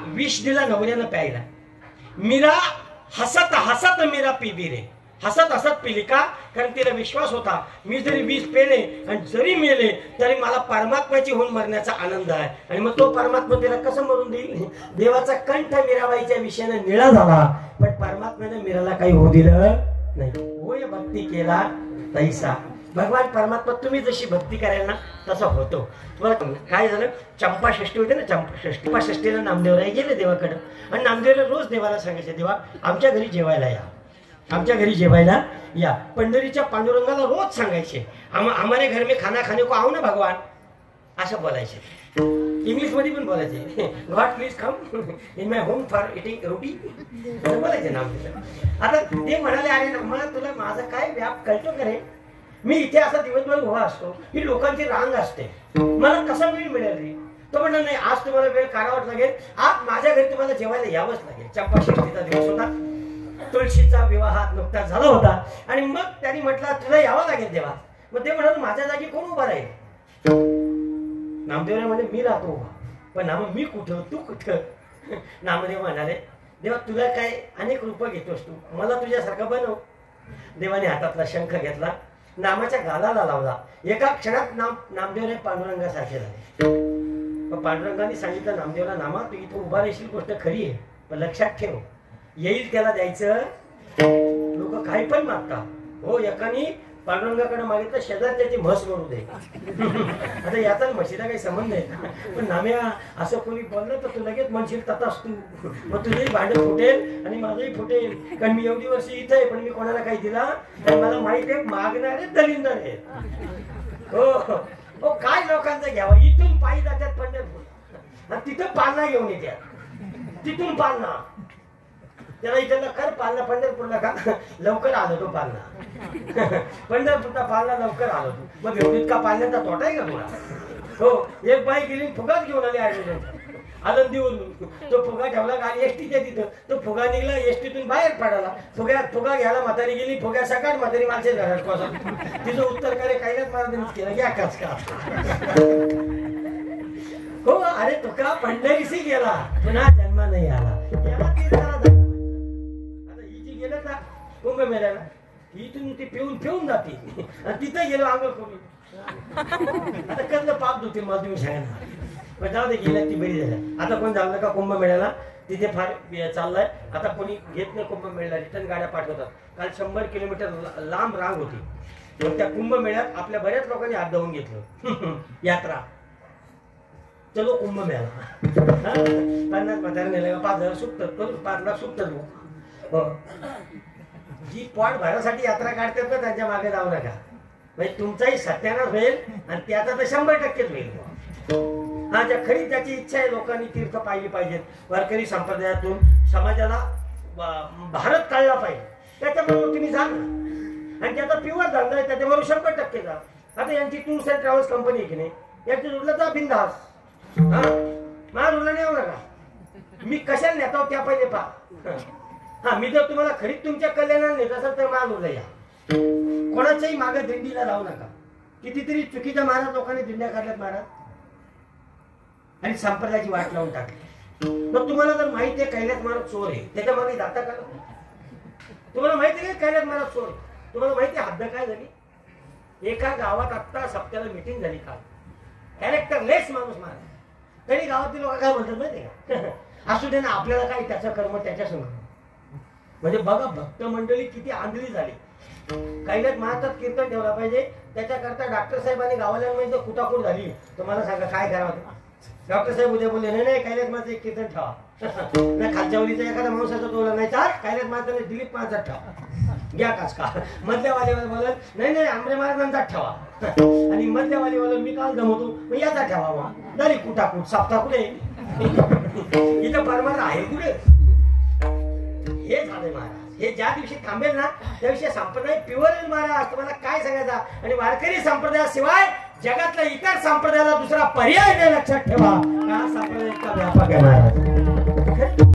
विष दिला नवऱ्यानं प्यायला. मीरा हसत हसत मीरा पिली रे, हसत हसत पिली. का? कारण तिला विश्वास होता मी जरी विष पेले आणि जरी मेले तरी मला परमात्म्याची होऊन मरण्याचा आनंद आहे. आणि मग तो परमात्मा तिला कसं मरून देईल? देवाचा कंठ मीराबाईच्या विषयाने निळा झाला, पण परमात्म्याने मीराला काही होऊ दिलं नाही. होय भक्ती केला तैसा. भगवान परमात्मा तुम्ही जशी भक्ती कराल ना तसं होतो. तुम्हाला काय झालं? चंपाषष्ठी होते ना, चंपाषष्ठीला नामदेवराय गेले देवाकडं आणि नामदेवराय रोज देवाला सांगायचे, देवा आमच्या घरी जेवायला या, आमच्या घरी जेवायला या. पंढरीच्या पांडुरंगाला रोज सांगायचे, हमारे घर में खाना खाने को आओ ना भगवान, असं बोलायचे. इंग्लिश मध्ये पण बोलायचे, God please come in my home for eating roti, बोलायचे नामदेव. आता ते म्हणाले, अरे ना मला तुला माझा काय व्याप कळतो का रे? मी इथे असा दिवसभर उभा असतो, ही लोकांची रांग असते, मला कसा वेळ मिळेल रे? तो म्हणला नाही, आज तुम्हाला वेळ काढावाच लागेल, आज माझ्या घरी तुम्हाला जेवायला यावंच लागेल. चंपाषष्ठीचा दिवस होता, तुळशीचा विवाह नुकताच झाला होता आणि मग त्यांनी म्हटलं तुला यावं लागेल देवा. मग ते म्हणाल माझ्या जागी कोण उभा राहील? नामदेवराय म्हणे मी राहतो उभा, पण नाम मी कुठं तू कुठं? नामदेव म्हणाले, देवा तुला काय अनेक रूप घेतोस तू, मला तुझ्यासारखा बनव. देवाने हातातला शंख घेतला, नामाच्या गालाला लावला. एका क्षणात नामदेवराय पांडुरंगासारखे झाले. पांडुरंगाने सांगितलं नामदेवला, नामा तू इथं उभा राहशील गोष्ट खरी आहे, पण लक्षात ठेव येईल त्याला द्यायचं. लोक काही पण मागतात. हो, एकाने पांडुरंगाकडे मागितलं शेजार त्याची म्हस म्हणू दे. आता याचा म्हशीला काही संबंध आहे, पण नाम्या असं कोणी बोललं तर तू लगेच म्हणशील तथाच तू, मग तुझेही भांडे फुटेल आणि माझंही फुटेल. कारण मी एवढी वर्षी इथं आहे, पण मी कोणाला काही दिला तर मला माहिती आहे मागणारे दलिंदर आहे. हो हो, काय लोकांचं घ्यावं. इथून पायी जातात पंढरपूर, तिथं पालना घेऊन येतात, तिथून पालना. त्याला इथं कर पालना पंढरपूरला का लवकर आलो तो पालना, पंढरपूरचा पालना लवकर आलो तू. मग एवढीत का पालण्याचा तोटा आहे का तुला? हो, एक बाई गेली फुगाच घेऊन आली ऍडमिशन आनंदीवरून. तो फुगा ठेवला गाडी एसटीच्या तिथं, तो फुगा निघला एसटीतून बाहेर पडाला. फुगा घ्यायला म्हातारी गेली, फुग्या सकाळ म्हातारी माणसे घरात कोसा. तिचं उत्तर करे कैलास महाराजांनीच केलं, घ्या कस का. हो, अरे तुका पंढरीशी गेला पुन्हा जन्म नाही आला. गेलं ना कुंभमेळ्याला, इथून ती पिऊन जाते आणि तिथं गेलो आंघोळ करून. आता कसलं पाप धुते मला तुम्ही सांगा. जाऊ दे, गेल्या ती बरी झाल्या. आता कोण जाऊ नका कुंभमेळ्याला, तिथे फार चाललाय. आता कोणी घेत नाही कुंभमेळ्याला, रिटर्न गाड्या पाठवतात. काल 100 किलोमीटर लांब रांग होती. मग त्या कुंभमेळ्यात आपल्या बऱ्याच लोकांनी हात धुवून घेतलं. यात्रा चलो कुंभमेळा, 50 म्हातारे नेले, 5,000 सुटतात, 5 लाख सुटतात. जी पॉट भरासाठी यात्रा काढतात ना त्यांच्या मागे जाऊ नका, म्हणजे तुमचाही सत्यानाश होईल आणि त्याचा तर 100% होईल. हा, ज्या खरी त्याची इच्छा आहे लोकांनी तीर्थ पाहिली पाहिजेत, वारकरी संप्रदायातून समाजाला भारत काढला पाहिजे, त्याच्याबरोबर तुम्ही जा ना. आणि त्याचा प्युअर धंदा आहे त्याच्याबरोबर 100% जा. आता यांची टूर्स अँड ट्रॅव्हल्स कंपनी आहे की नाही, यांची रुडला जा बिंदास. हा, माझ्या रुडला नाही येऊ नका, मी कशाला नेतो त्या पहिले पहा. हा, मी जर तुम्हाला खरीच तुमच्या कल्याणाला नेत असेल तर मागून या. कोणाच्याही मागे दिंडीला जाऊ नका. कितीतरी चुकीच्या महाराज लोकांनी दिंड्या काढल्यात महाराज आणि संप्रदायाची वाट लावून टाकली. मग तुम्हाला जर माहिती आहे कैलास महाराज चोर आहे, त्याच्या मागे जाता का? तुम्हाला माहिती आहे कैलास महाराज चोर, तुम्हाला माहिती आहे हद्द काय झाली? एका गावात आत्ता सप्त्याला मिटिंग झाली काल, कॅरेक्टरलेस माणूस महाराज. तरी गावातील लोक काय म्हणतात माहिती आहे का, असू दे ना आपल्याला काय, त्याचं कर्म त्याच्या संग. म्हणजे बघा भक्त मंडळी किती आंधळी झाली. कैलास महाराजात कीर्तन ठेवला पाहिजे, त्याच्याकरता डॉक्टर साहेबांनी गावाल्यांमध्ये कुटाकुट झाली. तुम्हाला सांगा काय करावं? डॉक्टर साहेब उद्या बोलले नाही कैलास महाराज एक कीर्तन ठेवा. नाही खालच्या वलीचा एखादा माणसाचा तोला नाही तर कैलास महाराजांनी दिलीप महाराजात ठेवा, घ्या काच का. मधल्यावालीवर बोलत नाही आंबरे महाराजांचा ठेवा, आणि मधल्यावालीवर मी काल जमवतो मग याचा ठेवा. मग झाली कुटाकुट. साप्ता कुठे इथं परमार्थ आहे कुठे? हे झालंय महाराज. हे ज्या दिवशी थांबेल ना त्या दिवशी संप्रदाय प्युअर येईल महाराज. तुम्हाला काय सांगायचा, आणि वारकरी संप्रदायाशिवाय जगातल्या इतर संप्रदायाला दुसरा पर्याय नाही. लक्षात ठेवा, हा संप्रदाय इतका व्यापक आहे महाराज.